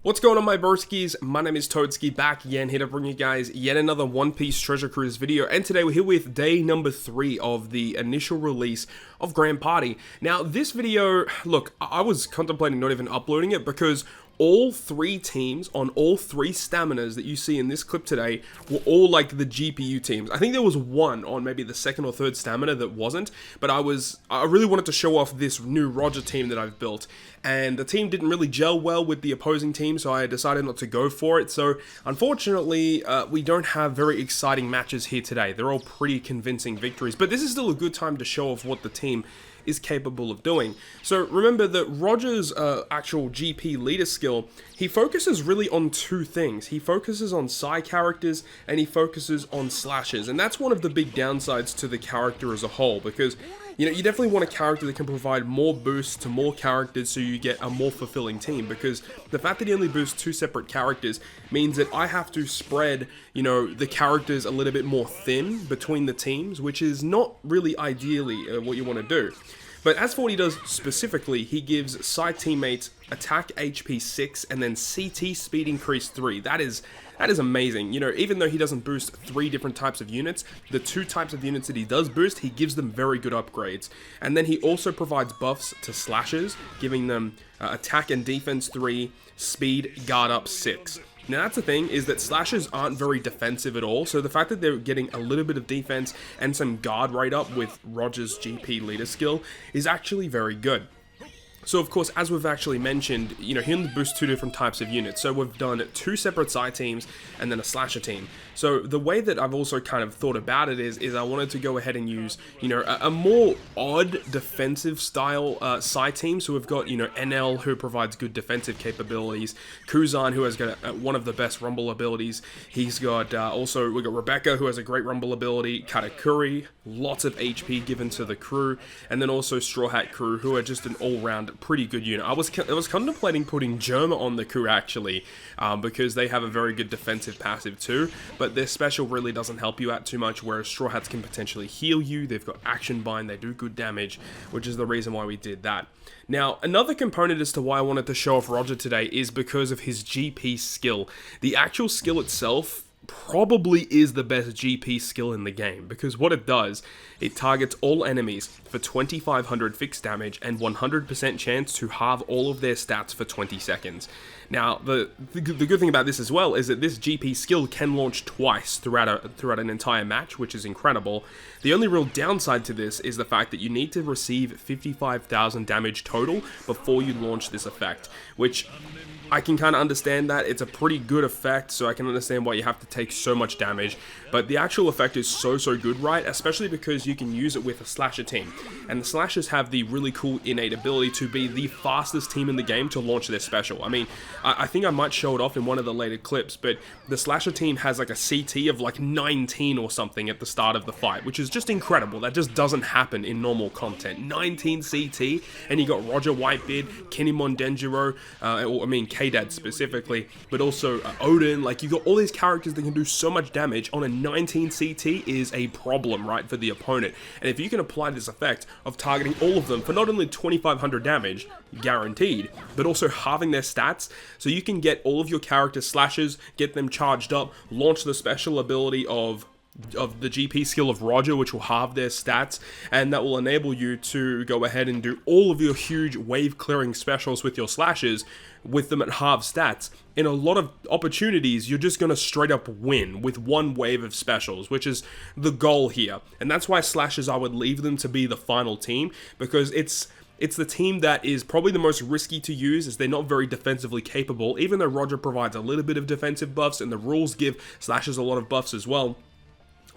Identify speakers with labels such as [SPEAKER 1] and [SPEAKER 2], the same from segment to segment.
[SPEAKER 1] What's going on, my broskiis? My name is Toadskii, back again, here to bring you guys yet another One Piece Treasure Cruise video, and today we're here with day number 3 of the initial release of Grand Party. Now, this video, look, I was contemplating not even uploading it because all 3 teams on all 3 staminas that you see in this clip today were all like the GPU teams. I think there was one on maybe the 2nd or 3rd stamina that wasn't, but I really wanted to show off this new Roger team that I've built, and the team didn't really gel well with the opposing team, so I decided not to go for it. So unfortunately, we don't have very exciting matches here today. They're all pretty convincing victories, but this is still a good time to show off what the team is capable of doing. So remember that Roger's actual GP leader skill, he focuses really on 2 things. He focuses on side characters and he focuses on slashes, and that's one of the big downsides to the character as a whole, because you know, you definitely want a character that can provide more boosts to more characters so you get a more fulfilling team, because the fact that he only boosts 2 separate characters means that I have to spread, you know, the characters a little bit more thin between the teams, which is not really ideally what you want to do. But as for what he does specifically, he gives side teammates attack HP 6 and then CT speed increase 3. That is amazing. You know, even though he doesn't boost 3 different types of units, the 2 types of units that he does boost, he gives them very good upgrades. And then he also provides buffs to slashes, giving them attack and defense 3, speed, guard up 6. Now that's the thing, is that slashes aren't very defensive at all, so the fact that they're getting a little bit of defense and some guard rate up with Roger's GP leader skill is actually very good. So of course, as we've actually mentioned, you know, he only boosts 2 different types of units. So we've done 2 separate side teams and then a slasher team. So the way that I've also kind of thought about it is I wanted to go ahead and use, you know, a more odd defensive style side team. So we've got, you know, NL, who provides good defensive capabilities, Kuzan, who has got one of the best rumble abilities. He's got also, we've got Rebecca, who has a great rumble ability, Katakuri, lots of HP given to the crew, and then also Straw Hat crew, who are just an all-round pretty good unit. I was contemplating putting Germa on the crew actually, because they have a very good defensive passive too, but their special really doesn't help you out too much, whereas Straw Hats can potentially heal you. They've got action bind, they do good damage, which is the reason why we did that. Now, another component as to why I wanted to show off Roger today is because of his GP skill. The actual skill itself probably is the best GP skill in the game, because what it does, it targets all enemies for 2500 fixed damage and 100% chance to halve all of their stats for 20 seconds. Now, the good thing about this as well is that this GP skill can launch twice throughout an entire match, which is incredible. The only real downside to this is the fact that you need to receive 55,000 damage total before you launch this effect, which I can kind of understand that. It's a pretty good effect, so I can understand why you have to take so much damage, but the actual effect is so good, right? Especially because you can use it with a slasher team, and the slashers have the really cool innate ability to be the fastest team in the game to launch their special. I mean, I think I might show it off in one of the later clips, but the slasher team has like a CT of like 19 or something at the start of the fight, which is just incredible. That just doesn't happen in normal content. 19 CT, and you got Roger Whitebeard, Kinemon Denjiro, K-Dad specifically, but also Odin. Like, you got all these characters that can do so much damage on a 19 CT is a problem, right, for the opponent. And if you can apply this effect of targeting all of them for not only 2500 damage, guaranteed, but also halving their stats, so you can get all of your character slashes, get them charged up, launch the special ability of the GP skill of Roger, which will halve their stats, and that will enable you to go ahead and do all of your huge wave clearing specials with your slashes with them at half stats. In a lot of opportunities, you're just going to straight up win with one wave of specials, which is the goal here. And that's why slashes, I would leave them to be the final team, because it's the team that is probably the most risky to use, as they're not very defensively capable, even though Roger provides a little bit of defensive buffs and the rules give slashes a lot of buffs as well.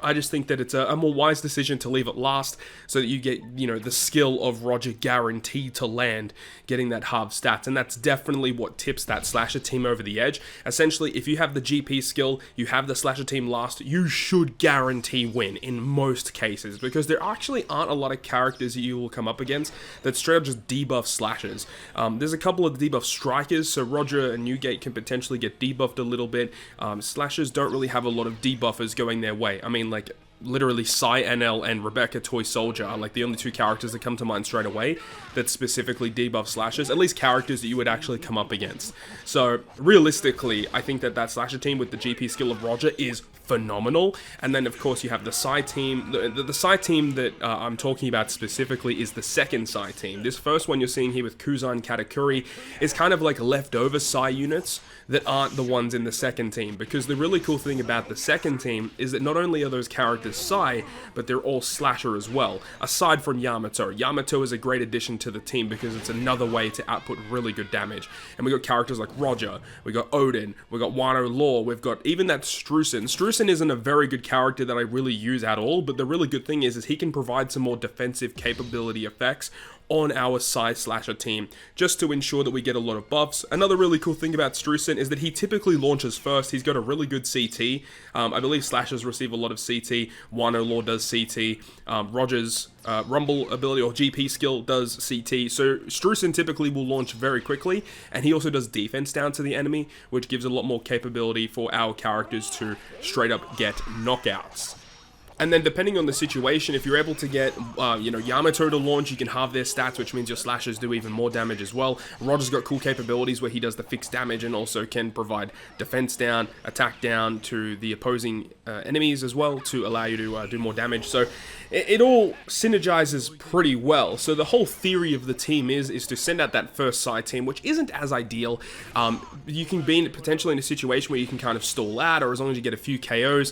[SPEAKER 1] I just think that it's a more wise decision to leave it last, so that you get, you know, the skill of Roger guaranteed to land, getting that halved stats, and that's definitely what tips that slasher team over the edge. Essentially, if you have the GP skill, you have the slasher team last, you should guarantee win in most cases, because there actually aren't a lot of characters that you will come up against that straight up just debuff slashers. There's a couple of debuff strikers, so Roger and Newgate can potentially get debuffed a little bit. Slashers don't really have a lot of debuffers going their way. I mean, like, literally Psy NL and Rebecca Toy Soldier are like the only two characters that come to mind straight away that specifically debuff slashers, at least characters that you would actually come up against. So realistically, I think that slasher team with the GP skill of Roger is phenomenal. And then of course you have the Psy team. The Psy team that I'm talking about specifically is the second Psy team. This first one you're seeing here with Kuzan Katakuri is kind of like leftover Psy units that aren't the ones in the second team, because the really cool thing about the second team is that not only are those characters Psy, but they're all slasher as well, aside from Yamato. Yamato is a great addition to the team because it's another way to output really good damage. And we got characters like Roger, we got Odin, we got Wano Law, we've got even that Strusen. Strusen isn't a very good character that I really use at all, but the really good thing is he can provide some more defensive capability effects on our Psy slasher team, just to ensure that we get a lot of buffs. Another really cool thing about Strusen is that he typically launches first. He's got a really good CT. I believe slashers receive a lot of CT. Wano Law does CT. Roger's Rumble ability or GP skill does CT. So Strusen typically will launch very quickly, and he also does defense down to the enemy, which gives a lot more capability for our characters to straight up get knockouts. And then depending on the situation, if you're able to get, Yamato to launch, you can halve their stats, which means your slashers do even more damage as well. Roger's got cool capabilities where he does the fixed damage and also can provide defense down, attack down to the opposing enemies as well to allow you to do more damage. So it all synergizes pretty well. So the whole theory of the team is to send out that first side team, which isn't as ideal. You can be potentially in a situation where you can kind of stall out, or as long as you get a few KOs,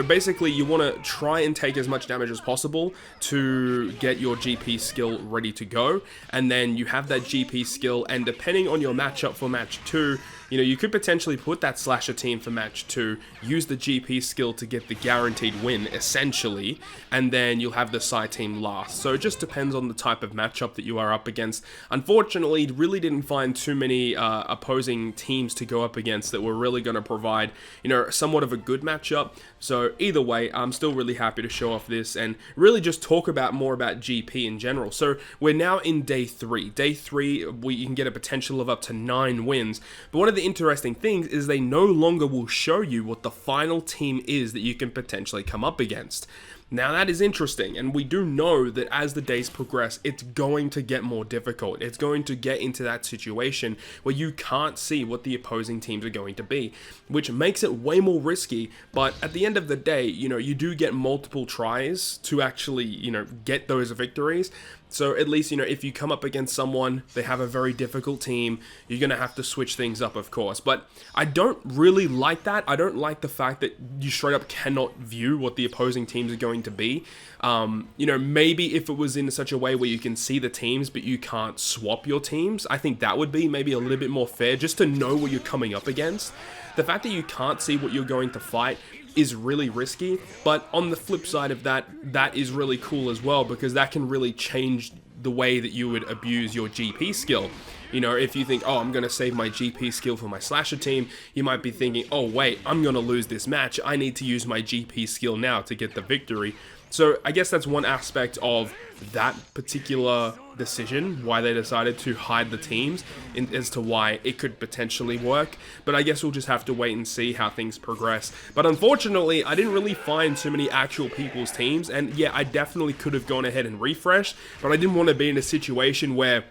[SPEAKER 1] basically you want to try and take as much damage as possible to get your GP skill ready to go. And then you have that GP skill, and depending on your matchup for match 2, you could potentially put that slasher team for match 2, use the GP skill to get the guaranteed win, essentially, and then you'll have the Psy team last. So it just depends on the type of matchup that you are up against. Unfortunately, really didn't find too many opposing teams to go up against that were really going to provide, somewhat of a good matchup. So either way, I'm still really happy to show off this and really just talk more about GP in general. So we're now in day 3. Day 3, you can get a potential of up to 9 wins. But one of the interesting things is they no longer will show you what the final team is that you can potentially come up against. Now that is interesting, and we do know that as the days progress, it's going to get more difficult. It's going to get into that situation where you can't see what the opposing teams are going to be, which makes it way more risky. But at the end of the day, you do get multiple tries to actually, get those victories. So at least, if you come up against someone, they have a very difficult team, you're going to have to switch things up, of course. But I don't really like that. I don't like the fact that you straight up cannot view what the opposing teams are going to be. Maybe if it was in such a way where you can see the teams, but you can't swap your teams, I think that would be maybe a little bit more fair, just to know what you're coming up against. The fact that you can't see what you're going to fight is really risky, but on the flip side of that is really cool as well, because that can really change the way that you would abuse your GP skill. If you think, oh, I'm going to save my GP skill for my slasher team, you might be thinking, oh wait, I'm going to lose this match, I need to use my GP skill now to get the victory. So I guess that's one aspect of that particular decision, why they decided to hide the teams, as to why it could potentially work. But I guess we'll just have to wait and see how things progress. But unfortunately, I didn't really find too many actual people's teams, and yeah, I definitely could have gone ahead and refreshed, but I didn't want to be in a situation where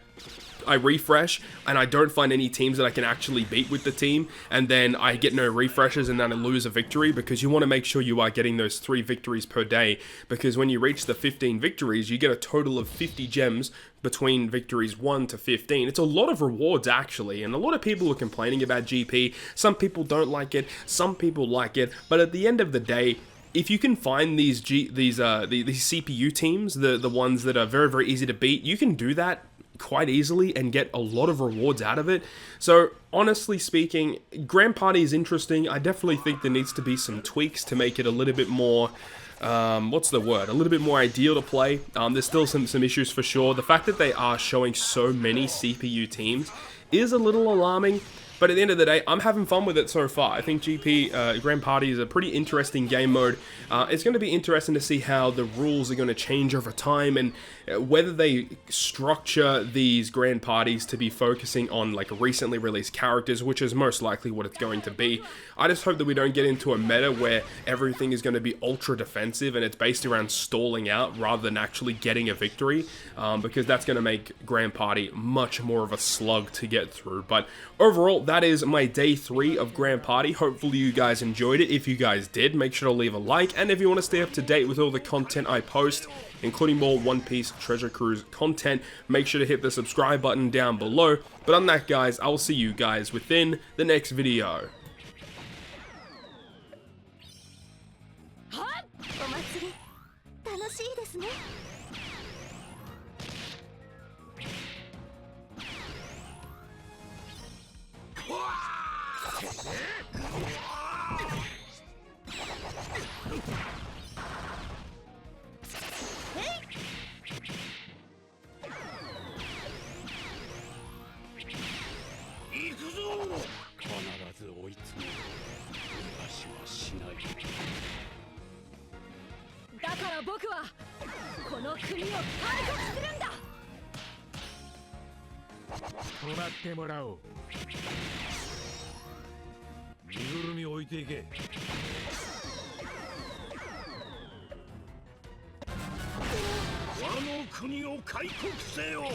[SPEAKER 1] I refresh and I don't find any teams that I can actually beat with the team, and then I get no refreshes and then I lose a victory, because you want to make sure you are getting those 3 victories per day, because when you reach the 15 victories, you get a total of 50 gems between victories 1 to 15. It's a lot of rewards actually, and a lot of people are complaining about GP. Some people don't like it, some people like it, but at the end of the day, if you can find these CPU teams, the ones that are very, very easy to beat, you can do that quite easily and get a lot of rewards out of it. So honestly speaking, Grand Party is interesting. I definitely think there needs to be some tweaks to make it a little bit more, a little bit more ideal to play. There's still some issues for sure. The fact that they are showing so many CPU teams is a little alarming. But at the end of the day, I'm having fun with it so far. I think GP Grand Party is a pretty interesting game mode. It's going to be interesting to see how the rules are going to change over time, and whether they structure these Grand Parties to be focusing on like recently released characters, which is most likely what it's going to be. I just hope that we don't get into a meta where everything is going to be ultra defensive and it's based around stalling out rather than actually getting a victory, because that's going to make Grand Party much more of a slug to get through. But overall, that is my day 3 of Grand Party. Hopefully you guys enjoyed it. If you guys did, make sure to leave a like, and if you want to stay up to date with all the content I post, including more One Piece Treasure Cruise content, make sure to hit the subscribe button down below. But on that, guys, I will see you guys within the next video.
[SPEAKER 2] 我の国を開国せよ。